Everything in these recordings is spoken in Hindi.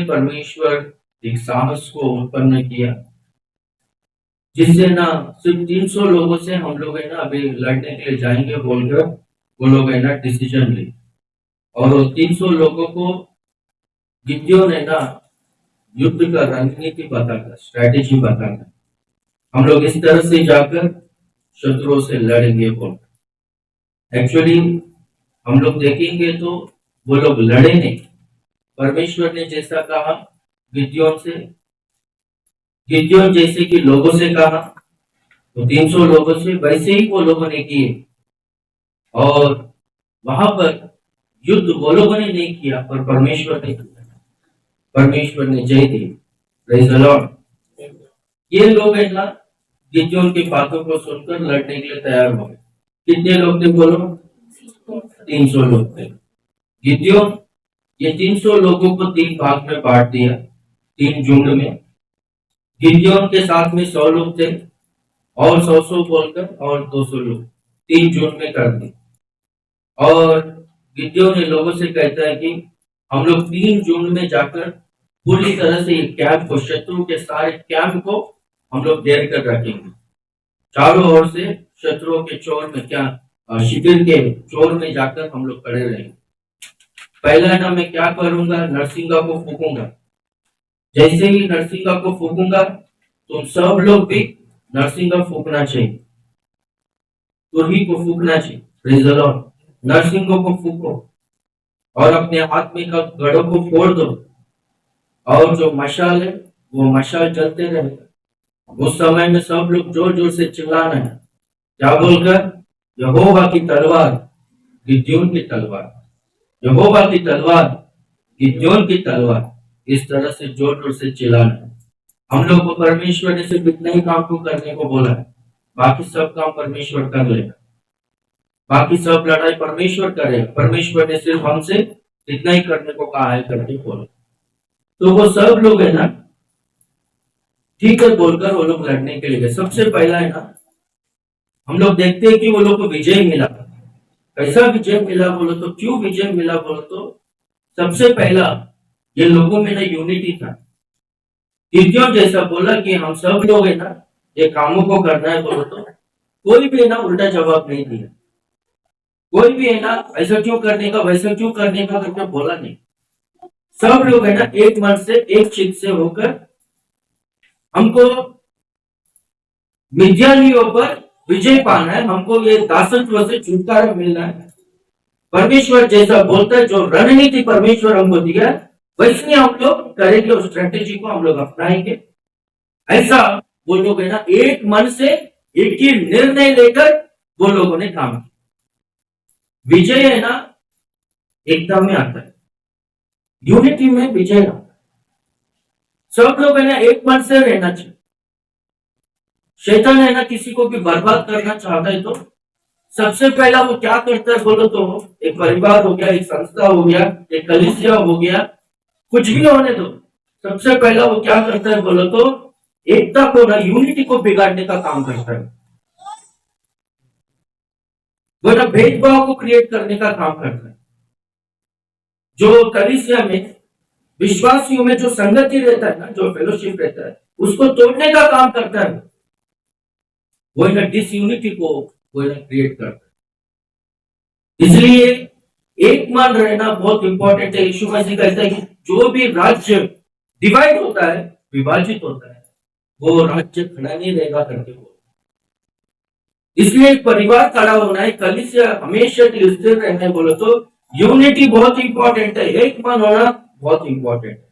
में परमेश्वर एक साहस को उत्पन्न किया, जिससे ना सिर्फ 300 लोगों से हम लोग है ना अभी लड़ने के लिए जाएंगे बोलकर वो लोग है ना डिसीजन ली। और वो 300 लोगों को गिद्योन है ना युद्ध का रणनीति बताकर, स्ट्रेटेजी बताकर, हम लोग इस तरह से जाकर शत्रुओं से लड़ेंगे बोल। एक्चुअली हम लोग देखेंगे तो वो लोग लड़े नहीं। परमेश्वर ने जैसा कहा गिद्योन से, गिद्योन जैसे कि लोगों से कहा तो 300 लोगों से वैसे ही वो लोगों ने किए। और वहां पर युद्ध वो लोगों ने नहीं किया पर परमेश्वर ने किया। परमेश्वर ने जय दी। Praise the Lord. ये लोग है ना गिद्योन की बातों को सुनकर लड़ने के लिए तैयार हो गए। कितने लोग थे बोलो? 300 लोग थे। गिद्योन ये 300 लोगों को 3 भाग में बांट दिया, 3 झुंड में। गिद्योन के साथ में 100 लोग थे और 100 बोलकर और 200 लोग 3 झुंड में कर दी। और गिद्योन ने लोगों से कहता है कि हम लोग 3 झुंड में जाकर पूरी तरह से कैंप को, शत्रु के सारे कैंप को हम लोग घेर कर रखेंगे। चारों ओर से शत्रुओं के चोर में क्या शिविर के चोर में जाकर हम लोग खड़े रहेंगे। पहला ना मैं क्या करूंगा, नरसिंगा को फूकूंगा। जैसे ही नरसिंगा को फूकूंगा तुम सब लोग भी नरसिंगा फूकना चाहिए, तुरही को फूकना चाहिए। Praise the Lord. नरसिंगों को फूको और अपने हाथ में का गड़ों को फोड़ दो और जो मशाल है वो मशाल जलते रहेगा। उस समय में सब लोग जोर जोर से चिल्लाना है, क्या बोलकर? यहोवा की तलवार, गिद्योन की तलवार, यहोवा की तलवार, गिद्योन की तलवार। इस तरह से जोर जोर से चिल्लाना है। हम लोग को परमेश्वर ने सिर्फ इतना ही काम को करने को बोला है, बाकी सब काम परमेश्वर कर लेगा, बाकी सब लड़ाई परमेश्वर करेगा। परमेश्वर ने सिर्फ हमसे इतना ही करने को कहा है करके बोला। तो वो सब लोग है ना ठीक है बोलकर वो लोग लड़ने के लिए गए। सबसे पहला है ना हम लोग देखते हैं कि वो लोग को विजय मिला। कैसा विजय मिला बोलो तो, क्यों विजय मिला बोलो तो, सबसे पहला ये लोगों में ना यूनिटी था। गिद्योन जैसा बोला कि हम सब लोग है ना ये कामों को करना है बोलो तो कोई भी है ना उल्टा जवाब नहीं दिया। कोई भी है ना ऐसा क्यों करने का, वैसा क्यों करने का करके बोला नहीं। सब लोग है ना एक मन से, एक चित्त से होकर हमको मिद्यानियों पर विजय पाना है, हमको ये दासत्व से छुटकारा मिलना है। परमेश्वर जैसा बोलता है, जो रणनीति परमेश्वर हमको दिया वैसे हम लोग करेंगे, उस स्ट्रेटेजी को हम लोग अपनाएंगे। ऐसा वो लोग है ना एक मन से एक ही निर्णय लेकर वो लोगों ने काम किया। विजय है ना एकता में आता है, यूनिटी में विजय आता है। सब लोग है ना एक मन से रहना चाहिए। शैतान है ना किसी को भी बर्बाद करना चाहता है तो सबसे पहला वो क्या करता है बोलो तो, एक परिवार हो गया, एक संस्था हो गया, एक कलीसिया हो गया, कुछ भी होने दो, सबसे पहला वो क्या करता है बोलो तो एकता को ना, यूनिटी को बिगाड़ने का काम करता है। वो ना भेदभाव को क्रिएट करने का काम करता है। जो कलीसिया में विश्वासियों में जो संगति रहता है ना, जो फेलोशिप रहता है, उसको तोड़ने का काम करता है। वो ना डिसयूनिटी को वो ना क्रिएट करता है। इसलिए एक मन रहना बहुत इंपॉर्टेंट है। यीशु मसीह कहता है कि जो भी राज्य डिवाइड होता है, विभाजित होता है, वो राज्य खड़ा नहीं रहेगा करके बोल। इसलिए एक परिवार खड़ा होना है, कलीसिया हमेशा स्थिर रहना है बोलो तो यूनिटी बहुत इंपॉर्टेंट है, एक मन होना बहुत इंपॉर्टेंट है।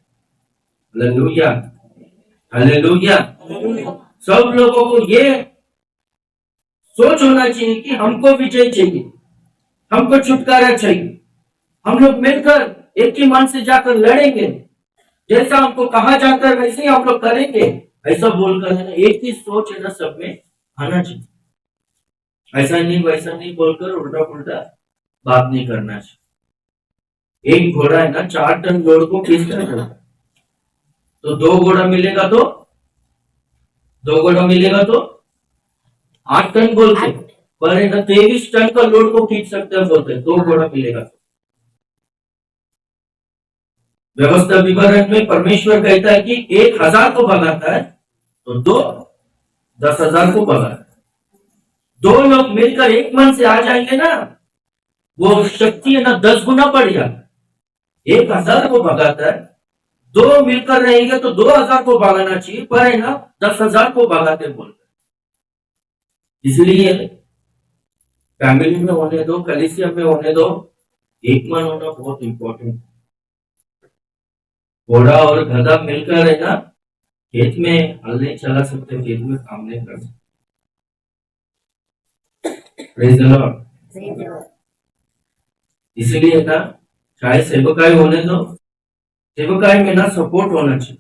Hallelujah, hallelujah. सब लोगों को ये सोच होना चाहिए कि हमको विजय चाहिए, हमको छुटकारा चाहिए। हम लोग मिलकर एक ही मन से जाकर लड़ेंगे, जैसा हमको कहा जाता है वैसे ही हम लोग करेंगे। ऐसा बोलकर है ना एक ही सोच है ना सब में आना चाहिए। ऐसा नहीं वैसा नहीं बोलकर उल्टा पुल्टा बात नहीं करना चाहिए। एक घोड़ा है ना 4 टन लोड को खींचता है, तो 2 घोड़ा मिलेगा तो 2 घोड़ा मिलेगा तो 8 टन बोलते, पर है ना 23 टन का लोड को खींच सकते हैं बोलते, 2 घोड़ा मिलेगा। व्यवस्था विवरण में परमेश्वर कहता है कि 1,000 को भगाता है तो दो 10,000 को भगाता है। दो लोग मिलकर एक मन से आ जाएंगे ना, वो शक्ति है ना 10 गुना बढ़ जाता है। 1,000 को भगाता है, दो मिलकर रहेंगे तो 2,000 को भगाना चाहिए, पर है ना 10,000 को भगाते बोलते। इसलिए फैमिली में होने दो, कलीसिया में होने दो, एक मन होना बहुत इंपॉर्टेंट। घोड़ा और गधा मिलकर है ना खेत में हल नहीं चला सकते, खेत में काम नहीं कर सकते। Praise the Lord। इसलिए ना चाहे सेवकाई होने दो, सेवकाई में ना सपोर्ट होना चाहिए।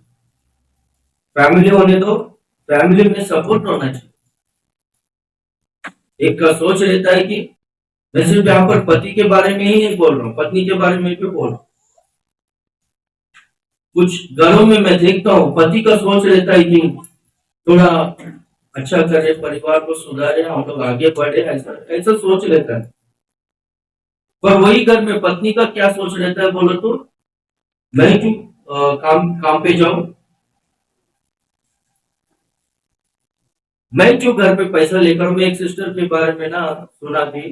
फैमिली होने दो, फैमिली में सपोर्ट होना चाहिए। एक का सोच रहता है कि मैं सिर्फ यहाँ पर पति के बारे में ही नहीं बोल रहा हूँ, पत्नी के बारे में भी बोल रहा हूँ। कुछ घरों में मैं देखता हूँ पति का सोच रहता है कि थोड़ा अच्छा करे, परिवार को सुधारे, हम लोग आगे बढ़े, ऐसा ऐसा सोच रहता है। पर वही घर में पत्नी का क्या सोच रहता है बोलो तो, मैं क्यों काम पे जाऊं, मैं क्यों घर पे पैसा लेकर। मैं एक सिस्टर के बारे में ना सुना थी,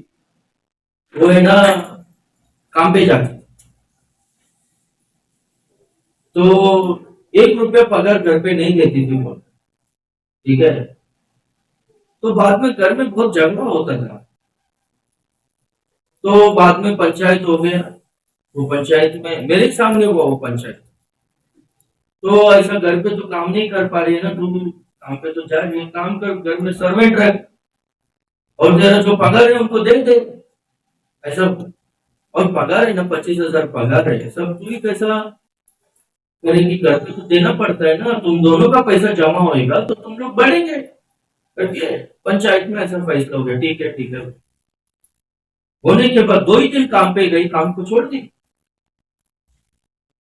वो है ना काम पे जाती तो 1 रुपया पगार घर पे नहीं देती थी वो, ठीक है। तो बाद में घर में बहुत झगड़ा होता था, तो बाद में पंचायत हो गया। वो पंचायत में मेरे सामने हुआ वो पंचायत, तो ऐसा घर पे तो काम नहीं कर पा रही है ना, तू काम पे तो जा रही है, काम कर, घर में सर्वेंट रख और जरा जो पगार है उनको दे दे, ऐसा। और पगार है ना 25,000 पगार है, सब तू ही कैसा करेंगी, घर पे तो देना पड़ता है ना, तुम दोनों का पैसा जमा होएगा तो तुम लोग बढ़ेंगे करके पंचायत में ऐसा फैसला हो गया। ठीक है ठीक है, होने के बाद 2 ही दिन काम पे गई, काम को छोड़ दी।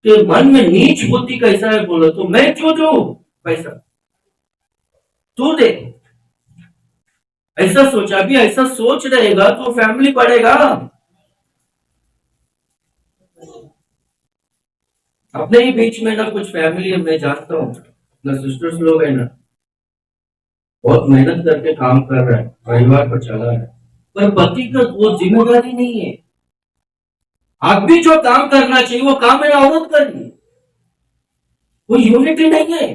तो मन में नीच बुद्धि कैसा है बोलो तो, मैं क्यों दू पैसा, तू दे, ऐसा सोचा। भी ऐसा सोच रहेगा तो फैमिली बढ़ेगा। अपने ही बीच में ना कुछ फैमिली मैं जानता हूँ ना, सिस्टर्स लोग है ना बहुत मेहनत करके काम कर रहा है, परिवार को चला रहा है, पर पति का वो जिम्मेदारी नहीं है। आप भी जो काम करना चाहिए वो काम है औरत कर रही है, वो यूनिटी नहीं है।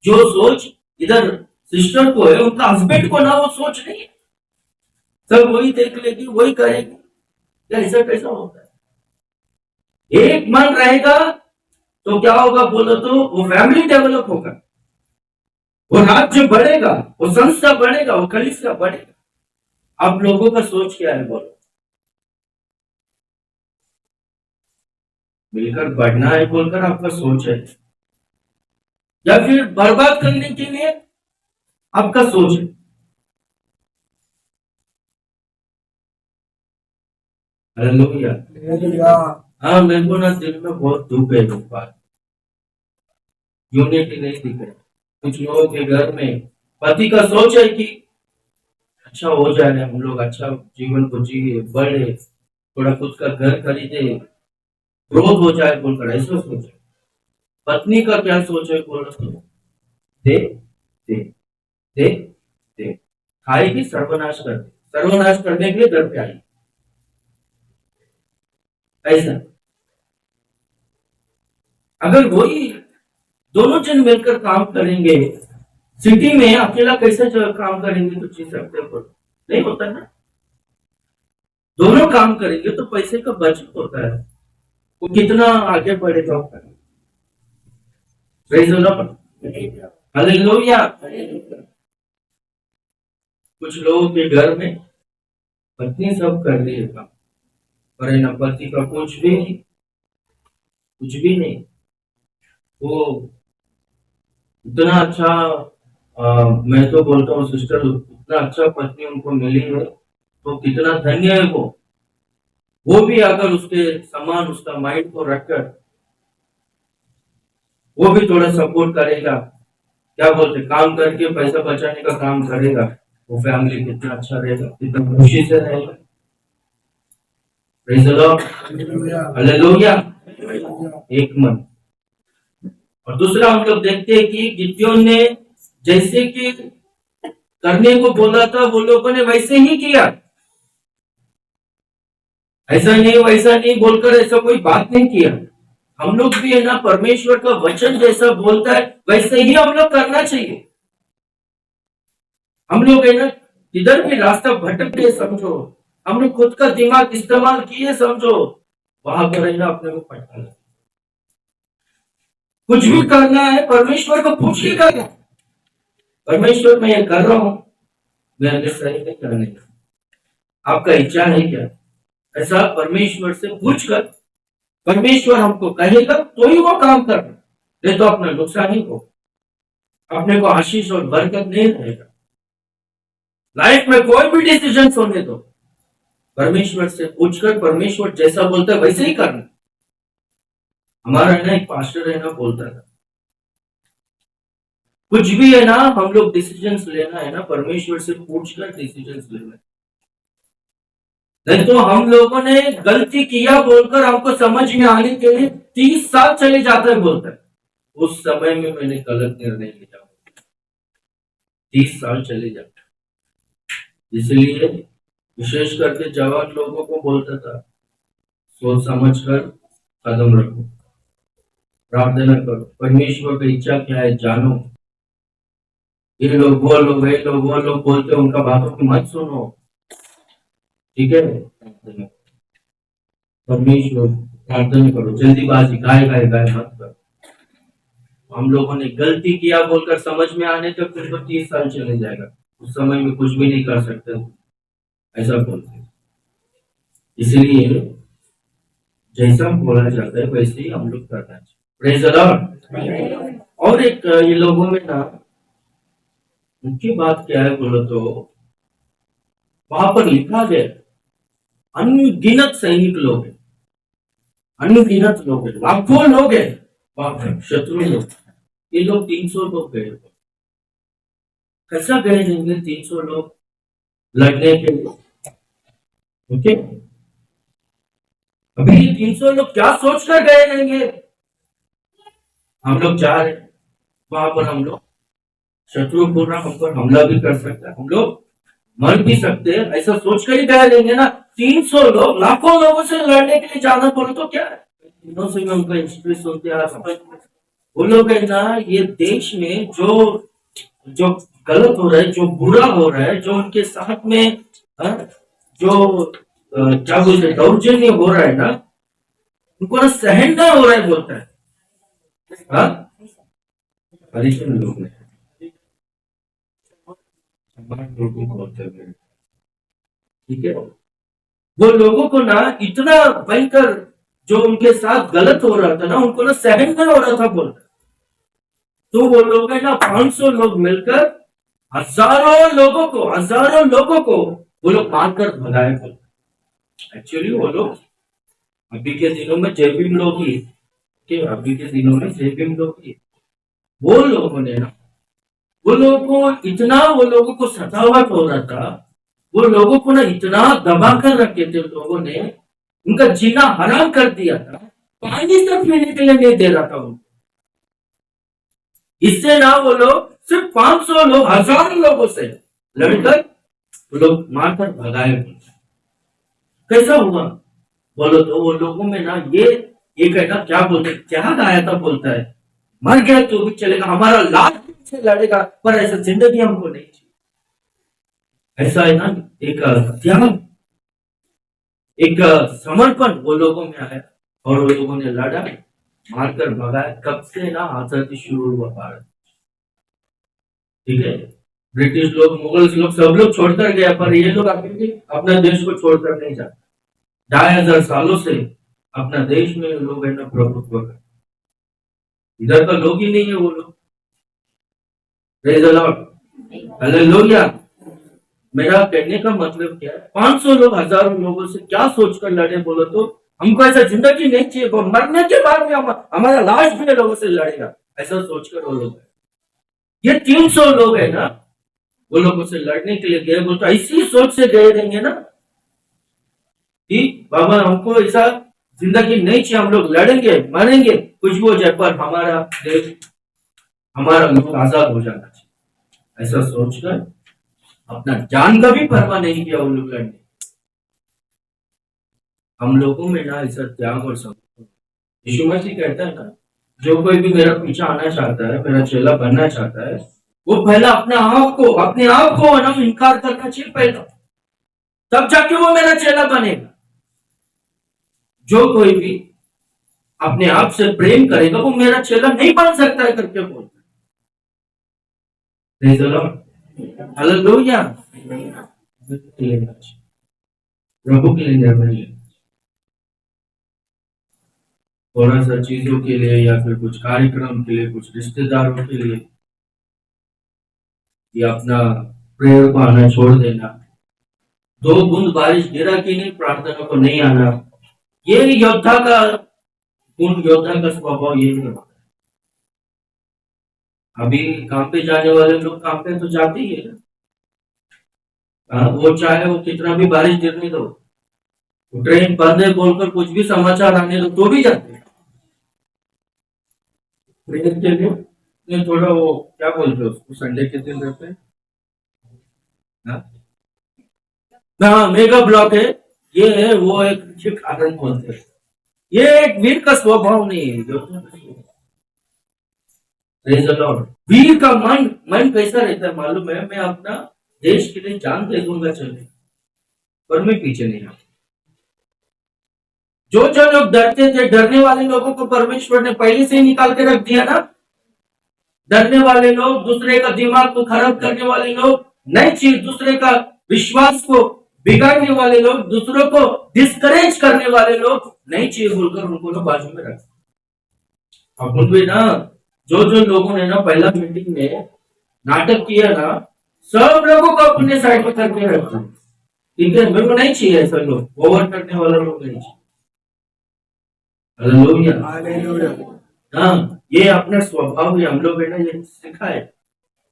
जो सोच इधर सिस्टर को है, उनका हस्बैंड को ना वो सोच नहीं है, सब वही देख लेगी वही करेगी, ऐसा कैसा होता है। एक मन रहेगा तो क्या होगा बोलो तो, वो फैमिली डेवलप होगा, वो राज्य बढ़ेगा, वो संस्था बढ़ेगा, वो कलीसिया बढ़ेगा। आप लोगों का सोच क्या है बोलो, मिलकर बढ़ना है बोलकर आपका सोच है, या फिर बर्बाद करने के लिए आपका सोच है। हालेलुया। हाँ, मेरे को ना दिल में बहुत दुख है लोग बात, यूनिटी नहीं दिख रहा। कुछ लोगों के घर में पति का सोच है कि अच्छा हो जाए, हम लोग अच्छा जीवन को जिए, बढ़े, थोड़ा खुद का घर खरीदे, ग्रोथ हो जाए बोलकर ऐसा सोचे। पत्नी का क्या सोच है बोलो तो, दे दे दे दे, खाएगी सर्वनाश कर दे, सर्वनाश करने के लिए घर पे आई, ऐसा। अगर वही दोनों जन मिलकर काम करेंगे, सिटी में अकेला कैसे काम करेंगे तो जी सकते हो, नहीं होता ना। दोनों काम करेंगे तो पैसे का बचत होता है, वो कितना आगे बढ़ेगा। हालेलुया। कुछ लोगों के घर में पत्नी सब कर रही है काम, पर ना पति का कुछ भी नहीं, कुछ भी नहीं। वो इतना अच्छा मैं तो बोलता हूँ सिस्टर, इतना अच्छा पत्नी उनको मिली है तो कितना धन्य है वो भी अगर उसके समान उसका माइंड को रखकर वो भी थोड़ा सपोर्ट करेगा, क्या बोलते काम करके पैसा बचाने का काम करेगा, वो फैमिली कितना अच्छा रहेगा, कितना खुशी से रहेगा। Praise the Lord, hallelujah. एक मन। और दूसरा हम लोग देखते हैं कि गिद्योन ने जैसे कि करने को बोला था वो लोगों ने वैसे ही किया। ऐसा नहीं वैसा नहीं बोलकर ऐसा कोई बात नहीं किया। हम लोग भी है ना परमेश्वर का वचन जैसा बोलता है वैसे ही हम लोग करना चाहिए। हम लोग है ना किधर भी रास्ता भटक गए समझो, हम लोग खुद का दिमाग इस्तेमाल किए समझो, वहां पर है ना अपने को पटना। कुछ भी करना है परमेश्वर को पूछ के करना। परमेश्वर मैं ये कर रहा हूं, मेरे सही नहीं करने का, आपका इच्छा है क्या? ऐसा परमेश्वर से पूछकर परमेश्वर हमको कहेगा तो ही वो काम करना, नहीं तो अपना नुकसान ही हो, अपने को आशीष और बरकत नहीं रहेगा। लाइफ में कोई भी डिसीजन होने दो, परमेश्वर से पूछकर परमेश्वर जैसा बोलता है वैसे ही करना। हमारा ना एक पास्टर है ना बोलता था, कुछ भी है ना हम लोग डिसीजंस लेना है ना परमेश्वर से पूछकर डिसीजंस लेना है। नहीं तो हम लोगों ने गलती किया बोलकर हमको समझ में आने के लिए 30 साल चले जाता है बोलता है, उस समय में मैंने गलत निर्णय लिया, 30 साल चले जाते। इसलिए विशेष करके जवान लोगों को बोलता था, सोच समझ कर कदम रखो, प्रार्थना करो, परमेश्वर की इच्छा क्या है जानो। ये लोग वो लोग बोलते उनका बातों की मत सुनो, ठीक है? परमेश्वर प्रार्थना करो, जल्दीबाजी गाय गाय गाय मत करो। हम लोगों ने गलती किया बोलकर समझ में आने तक तो 30 साल चले जाएगा, उस समय में कुछ भी नहीं कर सकते, ऐसा बोलते। इसलिए जैसा बोला जाता है वैसे ही हम लोग करना चाहिए। Praise the Lord. और एक ये लोगों में ना उनकी बात क्या है बोलो तो, वहां पर लिखा गया अनगिनत सैनिक लोग हैं, अनगिनत लोग हैं, लाखों लोग हैं वहां पर, शत्रु लोग। ये लोग 300 लोग गए, कैसा गए रहेंगे 300 लोग लड़ने के लिए? ओके, अभी ये 300 लोग क्या सोचकर गए रहेंगे? हम लोग जा रहे वहां पर, हम लोग शत्रु पूरा हम पर हमला भी कर सकता है, हम लोग मर भी सकते हैं, ऐसा सोचकर ही गए रहेंगे ना। 300 लोग लाखों लोगों से लड़ने के लिए जाना बोले तो क्या है? दिनों से मैं उनका हिस्ट्री सुनते आ रहा हूं, वो लोग है ना ये देश में जो जो गलत हो रहा है, जो बुरा हो रहा है, जो उनके साथ में जो क्या बोलते दौर्जन्य हो रहा है ना, उनको ना सहन नहीं हो रहा है बोलता है। परिचय लोग ने बोलते हैं, ठीक है? वो लोगों को ना इतना भयंकर जो उनके साथ गलत हो रहा था ना, उनको ना सहन नहीं हो रहा था बोलता। तो वो लोग है ना 500 लोग मिलकर हजारों लोगों को वो लोग मारकर भगाए बोलते। एक्चुअली वो लोग अभी के दिनों में जय भीम लोग ही, अभी के दिनों में जय भीम लोग ही, वो लोगों ने ना वो लोगों को सतावट हो रहा था, वो लोगों को ना इतना दबा कर रखे थे लोगों ने, उनका जीना हराम कर दिया था, पानी तक पीने के लिए नहीं दे रहा था उनको। इससे ना वो लोग सिर्फ 500 लोग हजारों लोगों से लड़कर वो लोग मारकर भगाए। कैसा हुआ बोलो तो, वो लोगों में ना ये कहना क्या बोलते, क्या गाया था बोलता है, मर गया तो भी चलेगा, हमारा लाश से लड़ेगा, पर ऐसा जिंदगी हमको नहीं चाहिए। ऐसा है ना एक त्याग, एक समर्पण वो लोगों में आया, और वो लोगों ने लड़ा, मारकर भगाया। कब से ना आजादी शुरू हुआ भारत, ठीक है? ब्रिटिश लोग, मुगल लोग, सब लोग छोड़कर गया, पर ये लोग अपना देश को छोड़कर नहीं जाते। 2500 सालों से अपना देश में लोग है ना प्रभुत्व कर, इधर का लोग ही नहीं है वो लोग। Praise the Lord, hallelujah. मेरा कहने का मतलब क्या है, 500 लोग हजारों लोगों से क्या सोचकर लड़े बोलो तो, हमको ऐसा जिंदगी नहीं चाहिए, मरने के बाद में हमारा लाश भी लोगों से लड़ेगा, ऐसा सोचकर वो लोग। ये 300 लोग है ना वो लोगों से लड़ने के लिए गए, बोलते ऐसी सोच से गए रहेंगे ना कि बाबा हमको ऐसा जिंदगी नहीं चाहिए, हम लोग लड़ेंगे मरेंगे कुछ भी हो जाए, पर हमारा देश हमारा लोग आजाद हो जाना चाहिए, ऐसा सोचकर अपना जान का भी परवाह नहीं किया उन लोग लड़ने। हम लोगों में ना ऐसा त्याग और समर्पण, यीशु मसीह कहता है ना, जो कोई भी मेरा पीछे आना चाहता है, मेरा चेला बनना चाहता है, वो पहला अपने आप को ना इनकार करना चाहिए पहला, तब जाके वो मेरा चेला बनेगा। जो कोई भी अपने आप से प्रेम करेगा वो मेरा चेला नहीं बन सकता है करके बोलता है। हालेलुया। प्रभु के लिए निर्णय लेना, थोड़ा सा चीजों के लिए या फिर कुछ कार्यक्रम के लिए, कुछ रिश्तेदारों के लिए, या अपना प्रेयर को आना छोड़ देना, 2 बूंद बारिश गिरा कि नहीं प्रार्थना को नहीं आना, ये योद्धा का गुण, योद्धा का स्वभाव ये नहीं होता। अभी काम पे जाने वाले लोग काम पे तो जाते ही है ना, वो चाहे वो कितना भी बारिश गिरने दो, ट्रेन बंद है बोलकर कुछ भी समाचार आने दो तो भी जाते हैं ट्रेन के लिए। थोड़ा वो क्या बोलते हो उसको, संडे के दिन रहते हैं ना, मेगा ब्लॉक है, ये है वो, एक कारण बोलते हैं, ये एक वीर का स्वभाव नहीं है। वीर का मन कैसा रहता है मालूम है, मैं अपना देश के लिए जान दे दूंगा चले, पर मैं पीछे नहीं आता। जो लोग डरते थे, डरने वाले लोगों को परमेश्वर ने पहले से ही निकाल के रख दिया ना। डरने वाले लोग, दूसरे का दिमाग को खराब करने वाले लोग नहीं चाहिए, दूसरे का विश्वास को बिगाड़ने वाले लोग, दूसरों को डिस्करेज करने वाले लोग नहीं चाहिए बोलकर उनको ना बाजू में रख। अपन भी ना, जो लोगों ने ना पहला मीटिंग में नाटक किया ना, सब लोगों को अपने साइड में करके रखा, ठीक है। मेरे को नहीं चाहिए ऐसा लोग, ओवर करने वाला लोग नहीं चाहिए। हालेलुया। हाँ, ये अपना स्वभाव है, हम लोग है ना ये सीखा है।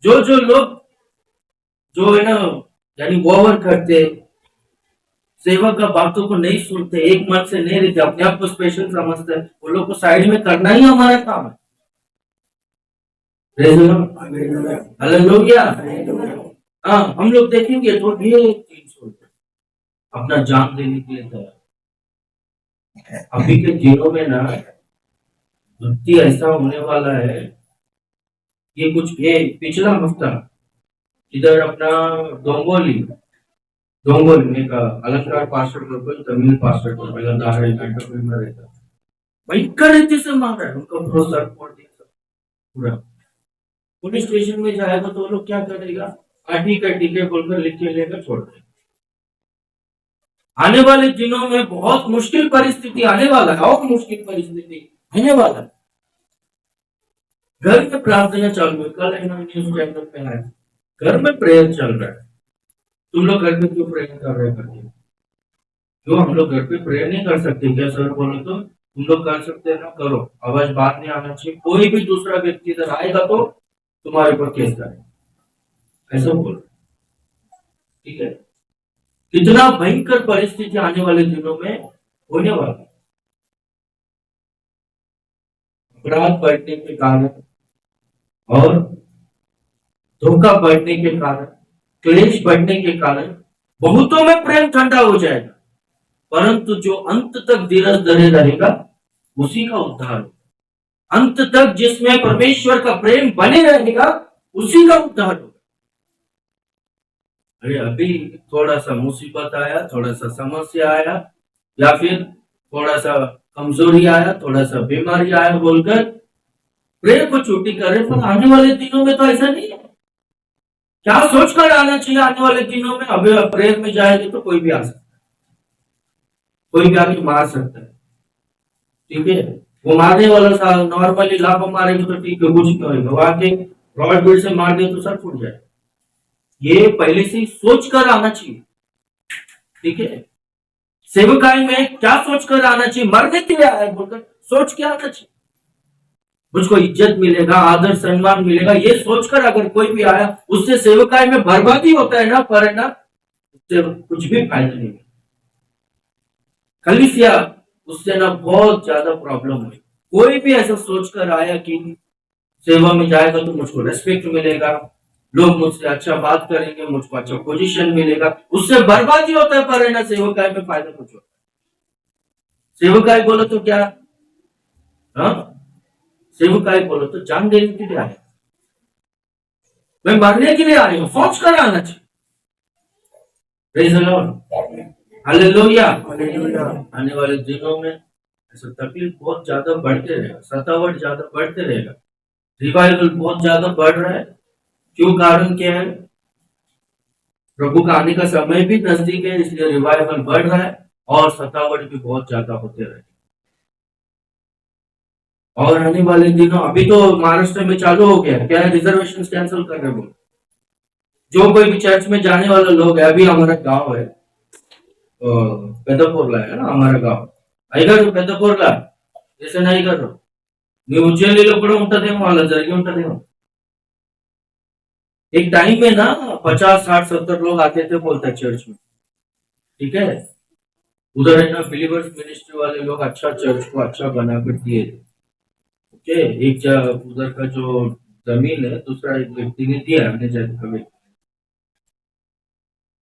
जो लोग जो है ना, यानी ओवर करते, सेवा का बातों को नहीं सुनते, एक मन से नहीं रहते, अपने आप को स्पेशल समझते हैं, वो लोग को साइड में करना ही हमारा काम है। हालेलुया। हाँ, हम लोग देखेंगे तो ये चीज अपना जान देने के लिए तैयार। अभी के दिनों में ना भक्ति ऐसा होने वाला है, ये कुछ ये पिछला हफ्ता इधर अपना डोंगोली में का अलंकार पास्टर को, तमिल पास्टर को पहला में रहता, भयंकर रीति से मार रहा है, उनका भरोसा पूरा। पुलिस स्टेशन में जाएगा तो वो लोग क्या करेगा, ठीक है बोलकर लिख के लेकर छोड़ देगा। आने वाले दिनों में बहुत मुश्किल परिस्थिति आने वाला है, और मुश्किल परिस्थिति आने वाला है। घर में प्रार्थना चालू है, कल न्यूज चैनल पे आया, घर में प्रेयर चल रहा है। तुम लोग घर पे क्यों प्रेयर कर रहे करते? क्यों हम लोग घर पे प्रेयर नहीं कर सकते क्या? सर बोलो तो तुम लोग कर सकते हैं ना, करो, आवाज बात नहीं आना चाहिए, कोई भी दूसरा व्यक्ति इधर आएगा तो तुम्हारे ऊपर केस करेगा, ऐसा बोलो, ठीक है। कितना भयंकर परिस्थिति आने वाले दिनों में होने वाला है। अपराध बढ़ने के कारण और धोखा बढ़ने के कारण, क्लेश बढ़ने के कारण बहुतों में प्रेम ठंडा हो जाएगा, परंतु जो अंत तक धीरज धरे रहेगा उसी का उद्धार होगा। अंत तक जिसमें परमेश्वर का प्रेम बने रहेगा उसी का उद्धार होगा। अरे अभी थोड़ा सा मुसीबत आया, थोड़ा सा समस्या आया, या फिर थोड़ा सा कमजोरी आया, थोड़ा सा बीमारी आया बोलकर प्रेम को छुट्टी करे, पर आने वाले दिनों में तो ऐसा नहीं है। क्या सोचकर आना चाहिए आने वाले दिनों में? अभी प्रेयर में जाएंगे तो कोई भी आ सकता है, कोई भी आके मार सकता है, ठीक है। वो मारने वाला सा नॉर्मली लाखों मारेंगे तो ठीक है, कुछ नहीं होगा, वो आके रॉड बिल्ड से मार दे तो सर फूट जाए। ये पहले से सोच कर आना चाहिए, ठीक है। सेवकाई में क्या सोच कर आना चाहिए? मरने के लिए आया बोलकर सोच के आना चाहिए, मुझको इज्जत मिलेगा, आदर सम्मान मिलेगा, ये सोचकर अगर कोई भी आया, उससे सेवकाई में बर्बादी होता है ना, पर है ना, उससे कुछ भी फायदा नहीं। कलीसिया उससे ना बहुत ज्यादा प्रॉब्लम हुई। कोई भी ऐसा सोच कर आया कि सेवा में जाएगा तो मुझको रेस्पेक्ट मिलेगा, लोग मुझसे अच्छा बात करेंगे, मुझको अच्छा पोजीशन मिलेगा, उससे बर्बादी होता है। पर है ना, सेवकाई में फायदा कुछ होता है। सेवकाई बोलो तो क्या, हाँ, सेवकाई बोलो तो जान देने के लिए आए, मैं मरने के लिए आई हूँ, सोच कर आना चाहिए। Praise the Lord, hallelujah. आने वाले दिनों में ऐसा तकलीफ बहुत ज्यादा बढ़ते रहेगा, सतावट ज्यादा बढ़ते रहेगा, रिवाइवल बहुत ज्यादा बढ़ रहा है। क्यों? कारण क्या है? प्रभु का आने का समय भी नजदीक है, इसलिए रिवाइवल बढ़ रहा है और सतावट भी बहुत ज्यादा होते रहे। और आने वाले दिनों, अभी तो महाराष्ट्र में चालू हो गया, क्या है, रिजर्वेशन कैंसिल कर रहे हैं। जो कोई भी चर्च में जाने वाला लोग है, अभी हमारा गांव है पेदपोरला है ना हमारा गांव, अगर पेदपोरला जैसे नहीं कर रहा मैं उज्जैन కూడా ఉంటదేమో అలా జరిగి ఉంటదేమो। एक टाइम में ना 50 60 70 लोग आते थे बोलता चर्च में, ठीक है। उधर है ना बिलीवर्स मिनिस्ट्री वाले लोग अच्छा चर्च को अच्छा बना कर दिए थे, ओके। उधर का जो जमीन है दूसरा एक व्यक्ति ने दिया, हमने जगह।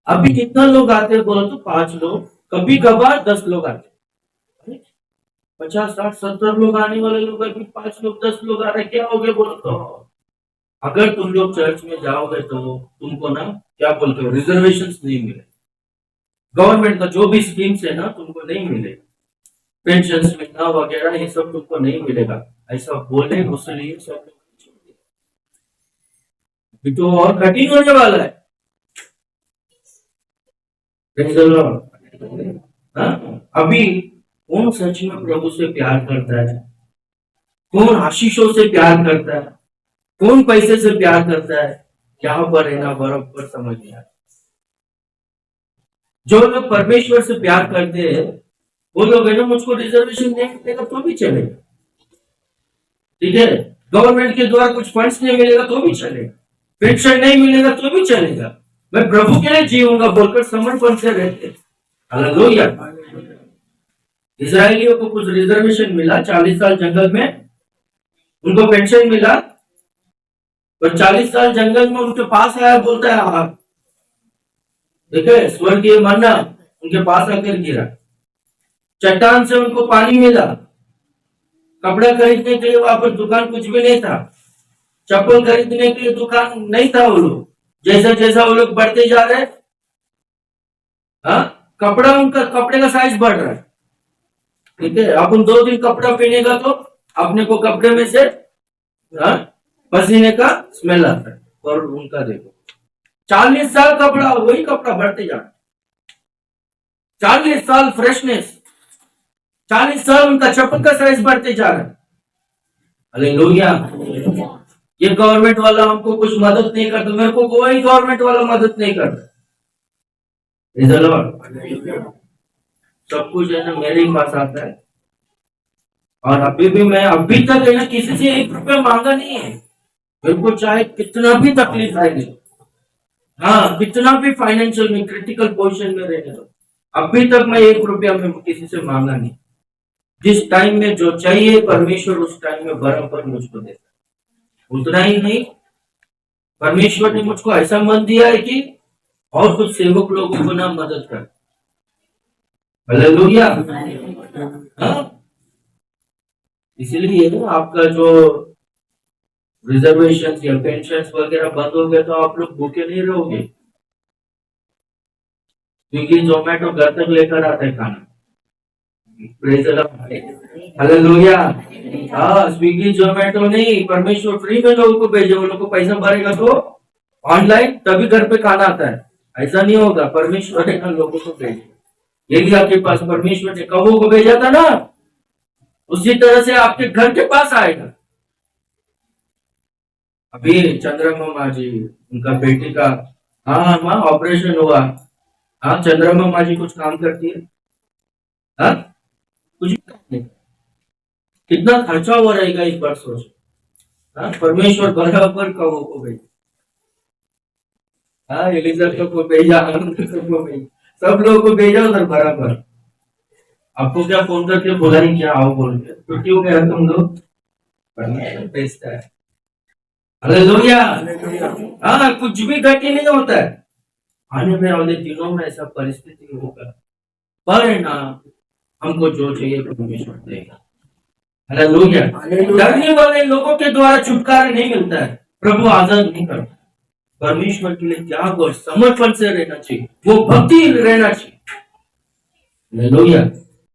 अभी कितना लोग आते हैं बोलो तो 5 लोग, कभी कभार 10 लोग आते हैं। 50 60 70 लोग आने वाले लोग अभी 5 लोग 10 लोग आ रहे, क्या हो गया बोलो तो। अगर तुम लोग चर्च में जाओगे तो तुमको ना क्या बोलते हो, रिजर्वेशन नहीं मिले, गवर्नमेंट का जो भी स्कीम्स है ना तुमको नहीं मिलेगा, पेंशन मिलना वगैरह ये सब तुमको नहीं मिलेगा, ऐसा बोले उसलिए सब लोग तो और कठिन होने वाला है। Praise the Lord। हाँ? अभी कौन सच में प्रभु से प्यार करता है, कौन आशीषों से प्यार करता है, कौन पैसे से प्यार करता है, यहाँ पर है ना बराबर समझ में आता। जो लोग परमेश्वर से प्यार करते हैं वो लोग है ना, मुझको रिजर्वेशन नहीं मिलेगा तो भी चलेगा, ठीक है। गवर्नमेंट के द्वारा कुछ फंड्स नहीं मिलेगा तो भी चलेगा, पेंशन नहीं मिलेगा तो भी चलेगा, मैं प्रभु के लिए जीऊंगा बोलकर समर्पण से रहते। हालेलुया। इजरायलियों को कुछ रिजर्वेशन मिला, 40 साल जंगल में उनको पेंशन मिला, और 40 साल जंगल में उनके पास आया, बोलता है देखे स्वर्गीय मन्ना उनके पास आकर गिरा, चट्टान से उनको पानी मिला, कपड़ा खरीदने के लिए वहां पर दुकान कुछ भी नहीं था, चप्पल खरीदने के लिए दुकान नहीं था। वो लोग जैसा जैसा वो लोग बढ़ते जा रहे, हाँ, कपड़ा उनका कपड़े का साइज बढ़ रहा है, ठीक है। अपन 2 दिन कपड़ा पहनेगा तो अपने को कपड़े में से हाँ, पसीने का स्मेल आता है, और उनका देखो 40 साल कपड़ा वही कपड़ा बढ़ते जा रहा है, 40 साल फ्रेशनेस, 40 साल उनका चप्पल का साइज बढ़ते जा रहा है। हालेलुया। ये गवर्नमेंट वाला हमको कुछ मदद नहीं करता, मेरे को कोई गवर्नमेंट वाला मदद नहीं करता, सब कुछ है ना मेरे ही पास आता है। और अभी भी मैं अभी तक है ना किसी से 1 रुपया मांगा नहीं है, मेरे को चाहे कितना भी तकलीफ आएगी, हाँ, कितना भी फाइनेंशियल में क्रिटिकल पोजीशन में रहने दो, अभी तक मैं 1 रुपया में किसी से मांगा नहीं। जिस टाइम में जो चाहिए परमेश्वर उस टाइम में बराबर मुझको देता है। उतना ही नहीं, परमेश्वर ने मुझको ऐसा मन दिया है कि और कुछ सेवक लोगों को ना मदद कर। हालेलुया। हाँ, इसलिए आपका जो रिजर्वेशन या पेंशन वगैरह बंद हो गए तो आप लोग भूखे नहीं रहोगे, क्योंकि जोमेटो घर तक लेकर आता है खाना। हालेलुया। हाँ, स्विगी जोमेटो नहीं, परमेश्वर फ्री में लोगों को भेजे, वो लोग को पैसा भरेगा तो ऑनलाइन तभी घर पे खाना आता है, ऐसा नहीं होगा। परमेश्वर ने लोगों को भेजे, यदि आपके पास परमेश्वर ने कौवों को भेजा था ना, उसी तरह से आपके घर के पास आएगा। अभी चंद्रमा माँ जी उनका बेटी का हाँ माँ ऑपरेशन हुआ, हाँ, चंद्रमा माँ जी कुछ काम करती है, हाँ, कुछ भी काम नहीं, कितना खर्चा हुआ रहेगा इस बार सोच। हाँ, परमेश्वर बराबर कौवों को भेजा, हाँ, एलिजाबेथ को भेजा, को भेजा, सब लोगों को भेजा उधर बराबर। आपको क्या फोन करके बोला नहीं क्या आओ बोल के, तो क्यों कह रहे तुम लोग? परमेश्वर भेजता है। हालेलुया। हाँ, कुछ भी गलती नहीं होता है। आने वाले दिनों में ऐसा परिस्थिति होगा, पर है ना, हमको जो चाहिए परमेश्वर देगा। हालेलुया। डरने वाले लोगों के द्वारा छुटकारा नहीं मिलता है, प्रभु आजाद नहीं करता। परमेश्वर के लिए त्याग और समर्पण से रहना चाहिए, वो भक्ति रहना चाहिए। हालेलुया।